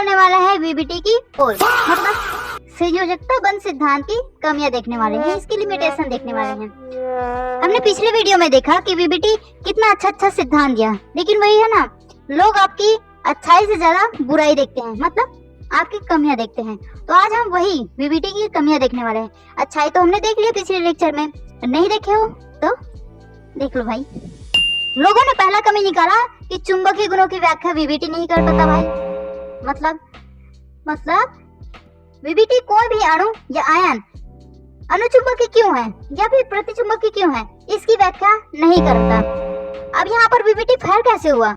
होने वाला है वीबीटी की पोल, मतलब संयोजकता बंध सिद्धांत की कमियां देखने वाले हैं, इसकी लिमिटेशन देखने वाले हैं। हमने पिछले वीडियो में देखा कि वीबीटी कितना अच्छा सिद्धांत दिया, लेकिन वही है ना, लोग आपकी अच्छाई से ज्यादा बुराई देखते हैं, मतलब आपकी कमियां देखते हैं। तो आज हम वही वीबीटी की कमियां देखने वाले हैं। अच्छाई तो हमने देख लिया पिछले लेक्चर में, नहीं देखे हो तो देख लो भाई। लोगों ने पहला कमी निकाला कि चुंबकीय गुणों की व्याख्या वीबीटी नहीं कर पाता भाई। मतलब वीबीटी कोई भी अणु या आयन अनुचुंबकीय क्यों है या फिर प्रतिचुंबकीय क्यों है, इसकी व्याख्या नहीं करता। अब यहाँ पर वीबीटी फेल कैसे हुआ,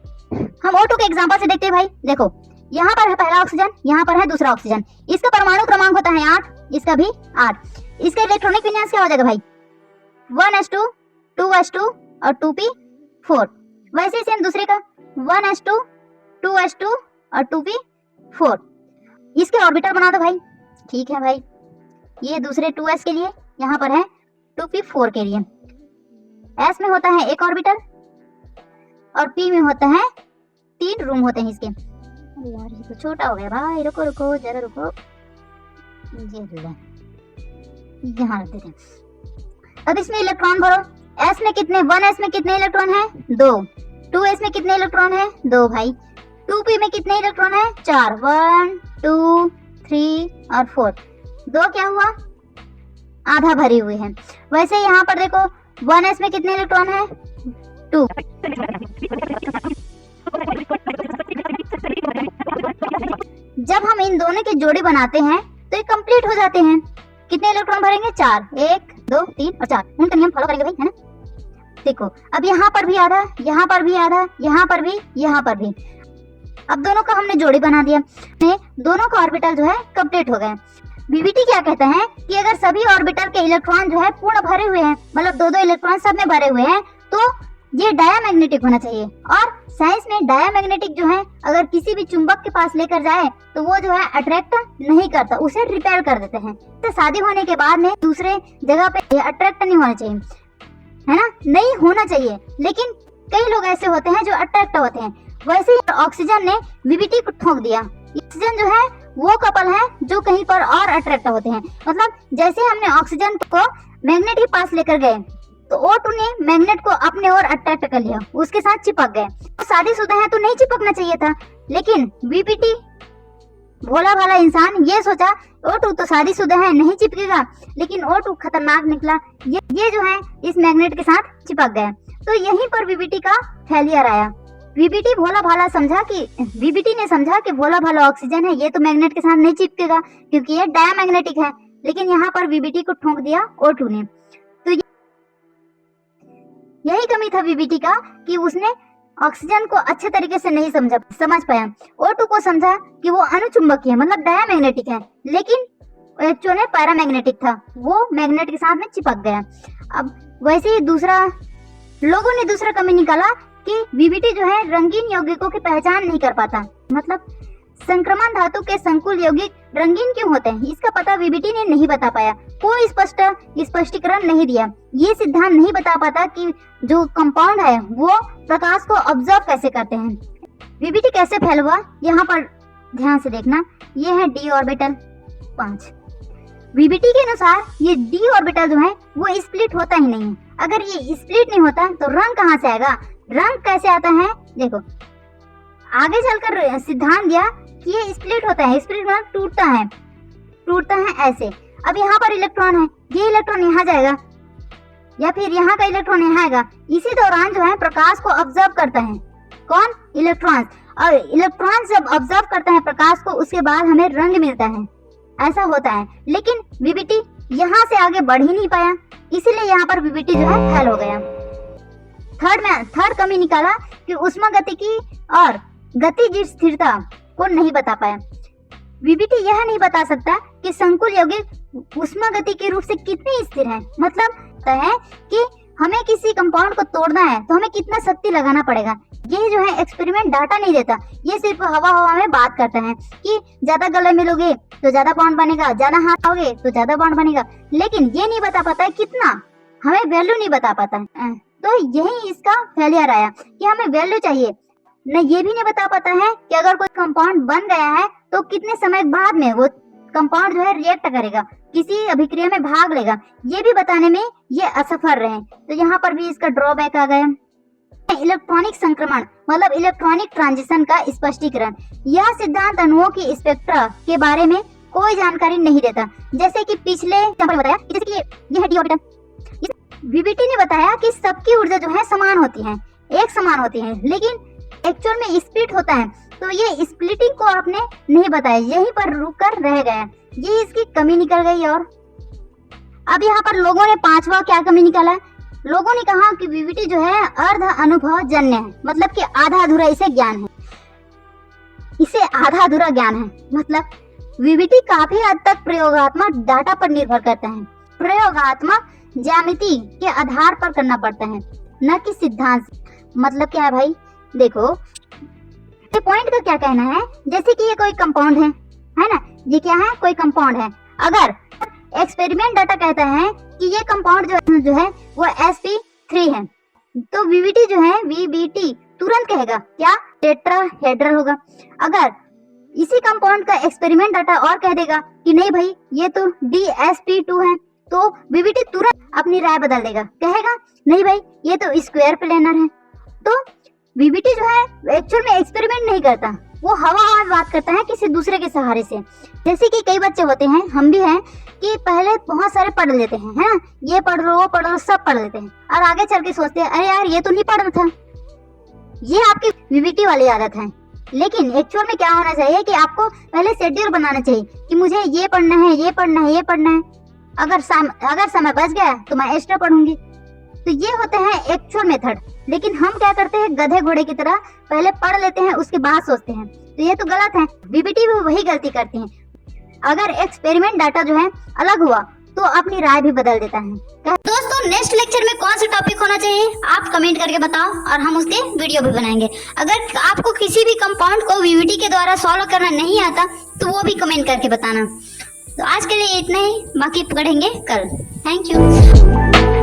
हम O2 के एग्जांपल से देखते हैं भाई। देखो यहाँ पर है पहला ऑक्सीजन, यहाँ पर है दूसरा ऑक्सीजन, इसका परमाणु क्रमांक होता है 8, इसका भी 8। इसका इलेक्ट्रॉनिक विन्यास क्या हो जाएगा भाई, 1s2 2s2 और 2p4। वैसे ही सेम दूसरे का 1s2 2s2 और 2p4। इसके ऑर्बिटल बना दो भाई। ठीक है भाई, ये दूसरे 2s के लिए, यहाँ पर है 2p4 के लिए। s में होता है एक ऑर्बिटल और p में होता है 3 रूम होते हैं इसके। अरे यार ये तो छोटा हो गया भाई, रुको रुको जरा रुको, ये यहाँ रख देते हैं। अब इसमें इलेक्ट्रॉन भरो। s में कितने, 1s में कितने इलेक्ट्रॉन है, 2। 2s में कितने इलेक्ट्रॉन है, 2 भाई। 2p में कितने इलेक्ट्रॉन है, 4। 1 2 3 और 4। 2 क्या हुआ, आधा भरी हुई है। वैसे यहाँ पर देखो 1s में कितने इलेक्ट्रॉन है, 2। जब हम इन दोनों की जोड़ी बनाते हैं तो ये कंप्लीट हो जाते हैं। कितने इलेक्ट्रॉन भरेंगे, 4। 1 2 3 और 4। उनका नियम फॉलो करेंगे भाई, है ना। देखो अब यहाँ पर भी आधा, यहाँ पर भी आधा, यहाँ पर भी, यहाँ पर भी। अब दोनों का हमने जोड़ी बना दिया, दोनों का ऑर्बिटल जो है कंप्लीट हो गए। वीबीटी क्या कहता है कि अगर सभी ऑर्बिटल के इलेक्ट्रॉन जो है पूर्ण भरे हुए हैं, मतलब 2-2 इलेक्ट्रॉन सब में भरे हुए हैं, तो ये डायामैग्नेटिक होना चाहिए। और साइंस में डायामैग्नेटिक जो है अगर किसी भी चुंबक के पास लेकर जाए तो वो जो है अट्रैक्ट नहीं करता, उसे रिपेल कर देते हैं। तो शादी होने के बाद में दूसरे जगह पे अट्रैक्ट नहीं होना चाहिए, है ना, नहीं होना चाहिए। लेकिन कई लोग ऐसे होते हैं जो अट्रैक्ट होते हैं। वैसे ही ऑक्सीजन ने वीबीटी को ठोक दिया। ऑक्सीजन जो है वो कपल है जो कहीं पर और अट्रैक्ट होते हैं। मतलब जैसे हमने ऑक्सीजन को मैग्नेट के पास लेकर गए तो O2 ने मैग्नेट को अपने ओर अट्रैक्ट कर लिया, उसके साथ चिपक गए। तो शादीशुदा है तो नहीं चिपकना चाहिए था, लेकिन वीबीटी भोला भाला इंसान ये सोचा O2 तो शादीशुदा है, नहीं चिपकेगा, लेकिन O2 खतरनाक निकला, ये जो है इस मैग्नेट के साथ चिपक गया। तो यहीं पर वीबीटी का फेलियर आया। वीबीटी भोला भाला समझा कि वीबीटी ने समझा कि भोला भाला ऑक्सीजन है, ये तो मैग्नेट के साथ नहीं चिपकेगा क्योंकि ये डायामैग्नेटिक है। लेकिन यहाँ पर वीबीटी को ठोक दिया O2 ने। तो यही कमी था वीबीटी का कि उसने ऑक्सीजन को अच्छे तरीके से नहीं समझ पाया। O2 को समझा कि वो अनुचुंबकीय है, मतलब डायामैग्नेटिक है, लेकिन एक्चुअल में पैरामैग्नेटिक था, वो मैग्नेट के साथ में चिपक गया। अब वैसे ही लोगों ने दूसरा कमी निकाला कि वीबीटी जो है रंगीन यौगिकों की पहचान नहीं कर पाता। मतलब संक्रमण धातु के संकुल यौगिक रंगीन क्यों होते हैं, इसका पता वीबीटी ने नहीं बता पाया, कोई स्पष्टीकरण नहीं दिया। ये सिद्धांत नहीं बता पाता कि जो कंपाउंड है वो प्रकाश को ऑब्जर्व कैसे करते हैं। वीबीटी कैसे फेल हुआ, यहाँ पर ध्यान से देखना, ये है d ऑर्बिटल 5। वीबीटी के अनुसार ये d ऑर्बिटल जो है वो स्प्लिट होता ही नहीं है। अगर ये स्प्लिट नहीं होता तो रंग कहाँ से आएगा, रंग कैसे आता है, देखो आगे चलकर सिद्धांत दिया कि ये स्प्लिट होता है। स्प्लिट मतलब टूटता है ऐसे। अब यहाँ पर इलेक्ट्रॉन है, ये इलेक्ट्रॉन यहाँ जाएगा या फिर यहाँ का इलेक्ट्रॉन यहाँ आएगा। इसी दौरान जो है प्रकाश को ऑब्जर्व करता है, कौन, इलेक्ट्रॉन। और इलेक्ट्रॉन जब ऑब्जर्व करता है प्रकाश को, उसके बाद हमें रंग मिलता है, ऐसा होता है। लेकिन वीबीटी यहाँ से आगे बढ़ ही नहीं पाया, इसीलिए यहाँ पर वीबीटी जो है फेल हो गया। थर्ड कमी निकाला कि उष्मागतिकी और गतिज स्थिरता को नहीं बता पाया। वीबीटी यह नहीं बता सकता कि संकुल यौगिक उष्मागतिकी रूप से कितने स्थिर हैं। मतलब है कि हमें किसी कंपाउंड को तोड़ना है तो हमें कितना शक्ति लगाना पड़ेगा। ये जो है एक्सपेरिमेंट डाटा नहीं देता, ये सिर्फ हवा में बात करता है कि ज्यादा गले मिलोगे तो ज्यादा बॉन्ड बनेगा, ज्यादा हाथ आओगे तो ज्यादा बॉन्ड बनेगा, लेकिन ये नहीं बता पाता है कितना, हमें वैल्यू नहीं बता पाता है। तो यही इसका फेलियर आया कि हमें वैल्यू चाहिए, न ये भी नहीं बता पाता है कि अगर कोई कंपाउंड बन गया है तो कितने समय बाद में वो कंपाउंड जो है रिएक्ट करेगा, किसी अभिक्रिया में भाग लेगा, ये भी बताने में ये असफल रहे। तो यहाँ पर भी इसका ड्रॉबैक आ गया। इलेक्ट्रॉनिक संक्रमण मतलब इलेक्ट्रॉनिक ट्रांजिशन का स्पष्टीकरण, यह सिद्धांत अणुओं की स्पेक्ट्रा के बारे में कोई जानकारी नहीं देता। जैसे कि पिछले बताया, जैसे कि यह डी ऑर्बिटल, वीवीटी ने बताया कि सबकी ऊर्जा जो है समान होती है, एक समान होती है, लेकिन एक्चुअल में स्प्लिट होता है। तो ये स्प्लिटिंग को आपने नहीं बताया, यहीं पर रुक कर रह गया, ये इसकी कमी निकल गई। और अब यहाँ पर लोगों ने पांचवा क्या कमी निकाला, लोगों ने कहा कि वीवीटी जो है अर्ध अनुभव जन्य है, मतलब कि आधा अधूरा इसे ज्ञान है, इसे आधा अधूरा ज्ञान है। मतलब वीवीटी काफी हद तक प्रयोगात्मक डाटा पर निर्भर करता है, प्रयोगात्मक ज्यामिति के आधार पर करना पड़ता है, न कि सिद्धांत। मतलब क्या है भाई, देखो ये पॉइंट का क्या कहना है, जैसे कि ये कोई कंपाउंड है ना, ये क्या है, कोई कंपाउंड है। अगर एक्सपेरिमेंट डाटा कहता है कि ये कंपाउंड जो है वो sp3 है, तो वीवीटी जो है वीबीटी तुरंत कहेगा क्या, टेट्राहेड्रल होगा। अगर इसी कंपाउंड का एक्सपेरिमेंट डाटा और कह देगा कि नहीं भाई ये तो DsP2 है, तो वीवीटी तुरंत अपनी राय बदल देगा, कहेगा नहीं भाई ये तो स्क्वायर प्लेनर है। तो वीवीटी जो है एक्चुअल में एक्सपेरिमेंट नहीं करता, वो हवा में बात करता है किसी दूसरे के सहारे से। जैसे कि कई बच्चे होते हैं, हम भी हैं, कि पहले बहुत सारे पढ़ लेते हैं, है ना, ये पढ़ लो वो पढ़ लो सब पढ़ लेते हैं, और आगे चल के सोचते हैं अरे यार ये तो नहीं पढ़ना था। ये आपकी वीवीटी वाली आदत है। लेकिन एक्चुअल में क्या होना चाहिए कि आपको पहले शेड्यूल बनाना चाहिए कि मुझे ये पढ़ना है, ये पढ़ना है, ये पढ़ना है, अगर समय बच गया तो मैं एक्स्ट्रा पढ़ूंगी। तो ये होते हैं एक्चुअल मेथड। लेकिन हम क्या करते हैं, गधे घोड़े की तरह पहले पढ़ लेते हैं उसके बाद सोचते हैं, तो ये तो गलत है। वीवीटी भी वही गलती करती है, अगर एक्सपेरिमेंट डाटा जो है अलग हुआ तो अपनी राय भी बदल देता है। दोस्तों नेक्स्ट लेक्चर में कौन सा टॉपिक होना चाहिए आप कमेंट करके बताओ, और हम उसके वीडियो भी बनाएंगे। अगर आपको किसी भी कंपाउंड को वीवीटी के द्वारा सॉल्व करना नहीं आता तो वो भी कमेंट करके बताना। तो आज के लिए इतना ही, बाकी पढ़ेंगे कल। Thank you.